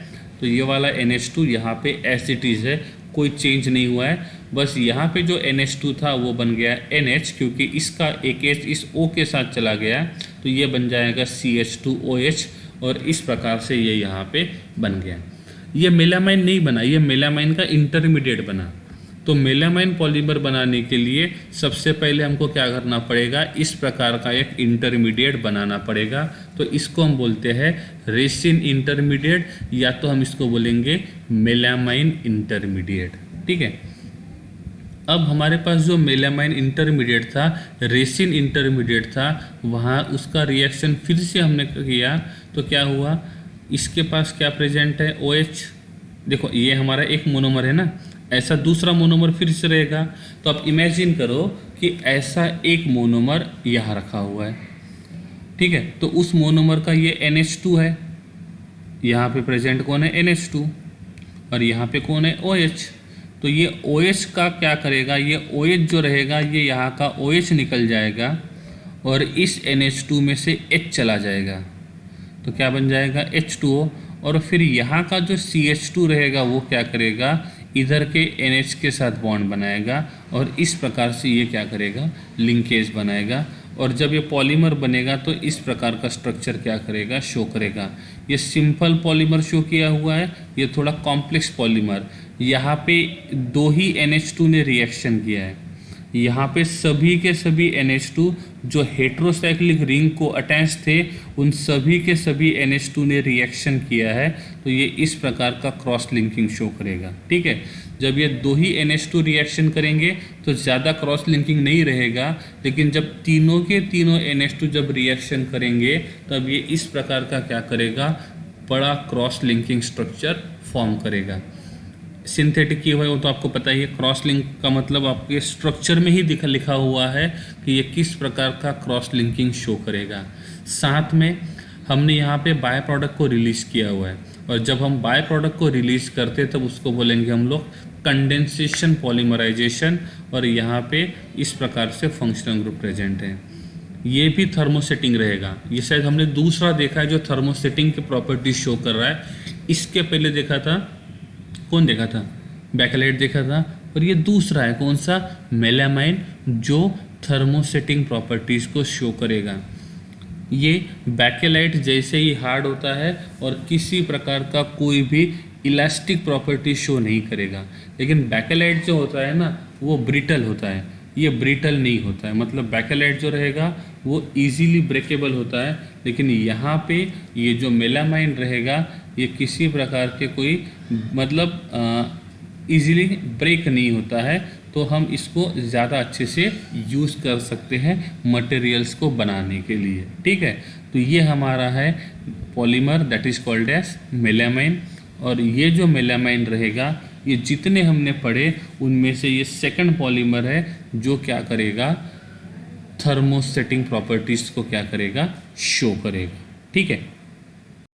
तो ये वाला NH2 यहाँ पे एज इट इज़ है, कोई चेंज नहीं हुआ है। बस यहाँ पे जो NH2 था वो बन गया NH, क्योंकि इसका एक H इस O के साथ चला गया, तो ये बन जाएगा CH2OH, और इस प्रकार से ये यहाँ पे बन गया। ये मेलामाइन नहीं बना, ये मेलामाइन का इंटरमीडिएट बना। तो मेलामाइन पॉलीमर बनाने के लिए सबसे पहले हमको क्या करना पड़ेगा, इस प्रकार का एक इंटरमीडिएट बनाना पड़ेगा। तो इसको हम बोलते हैं रेसिन इंटरमीडिएट, या तो हम इसको बोलेंगे मेलामाइन इंटरमीडिएट। ठीक है, अब हमारे पास जो मेलामाइन इंटरमीडिएट था, रेसिन इंटरमीडिएट था, वहाँ उसका रिएक्शन फिर से हमने किया, तो क्या हुआ, इसके पास क्या प्रेजेंट है, OH। देखो ये हमारा एक मोनोमर है ना, ऐसा दूसरा मोनोमर फिर से रहेगा। तो आप इमेजिन करो कि ऐसा एक मोनोमर यहाँ रखा हुआ है। ठीक है, तो उस मोनोमर का ये NH2 है, यहाँ पे प्रेजेंट कौन है, NH2, और यहाँ पे कौन है, OH। तो ये OH का क्या करेगा, ये OH जो रहेगा ये यहाँ का OH निकल जाएगा और इस NH2 में से H चला जाएगा, तो क्या बन जाएगा, H2O। और फिर यहाँ का जो CH2 रहेगा वो क्या करेगा, इधर के NH के साथ बॉन्ड बनाएगा, और इस प्रकार से ये क्या करेगा, लिंकेज बनाएगा। और जब ये पॉलीमर बनेगा तो इस प्रकार का स्ट्रक्चर क्या करेगा, शो करेगा। ये सिंपल पॉलीमर शो किया हुआ है, ये थोड़ा कॉम्प्लेक्स पॉलीमर। यहाँ पे 2 ही NH2 ने रिएक्शन किया है, यहाँ पे सभी के सभी NH2 जो हेट्रोसाइक्लिक रिंग को अटैच थे, उन सभी के सभी NH2 ने रिएक्शन किया है, तो ये इस प्रकार का क्रॉस लिंकिंग शो करेगा। ठीक है, जब ये 2 ही NH2 रिएक्शन करेंगे तो ज़्यादा क्रॉस लिंकिंग नहीं रहेगा, लेकिन जब तीनों के तीनों NH2 जब रिएक्शन करेंगे तब ये इस प्रकार का क्या करेगा, बड़ा क्रॉस लिंकिंग स्ट्रक्चर फॉर्म करेगा। सिंथेटिक की हुआ है वो तो आपको पता ही है, क्रॉस लिंक का मतलब आपके स्ट्रक्चर में ही लिखा हुआ है कि ये किस प्रकार का क्रॉस लिंकिंग शो करेगा। साथ में हमने यहाँ पे बाय प्रोडक्ट को रिलीज़ किया हुआ है, और जब हम बाय प्रोडक्ट को रिलीज़ करते तब उसको बोलेंगे हम लोग कंडेंसेशन पॉलीमराइजेशन, और यहाँ पे इस प्रकार से फंक्शनल ग्रुप प्रेजेंट है। ये भी थर्मोसेटिंग रहेगा, ये शायद हमने दूसरा देखा है जो थर्मोसेटिंग की प्रॉपर्टीज शो कर रहा है। इसके पहले देखा था, कौन देखा था, बैकेलाइट देखा था, और ये दूसरा है कौन सा, मेलामाइन, जो थर्मोसेटिंग प्रॉपर्टीज़ को शो करेगा। ये बैकेलाइट जैसे ही हार्ड होता है और किसी प्रकार का कोई भी इलास्टिक प्रॉपर्टी शो नहीं करेगा, लेकिन बैकेलाइट जो होता है ना वो ब्रिटल होता है, ये ब्रिटल नहीं होता है। मतलब बैकेलाइट जो रहेगा वो इजीली ब्रेकेबल होता है, लेकिन यहाँ पे ये जो मेलामाइन रहेगा ये किसी प्रकार के कोई मतलब इजीली ब्रेक नहीं होता है, तो हम इसको ज़्यादा अच्छे से यूज़ कर सकते हैं मटेरियल्स को बनाने के लिए। ठीक है, तो ये हमारा है polymer that is called as melamine. और ये जो मेलामाइन रहेगा, ये जितने हमने पढ़े उनमें से ये सेकंड पॉलीमर है जो क्या करेगा, थर्मोसेटिंग प्रॉपर्टीज़ को क्या करेगा, शो करेगा। ठीक है।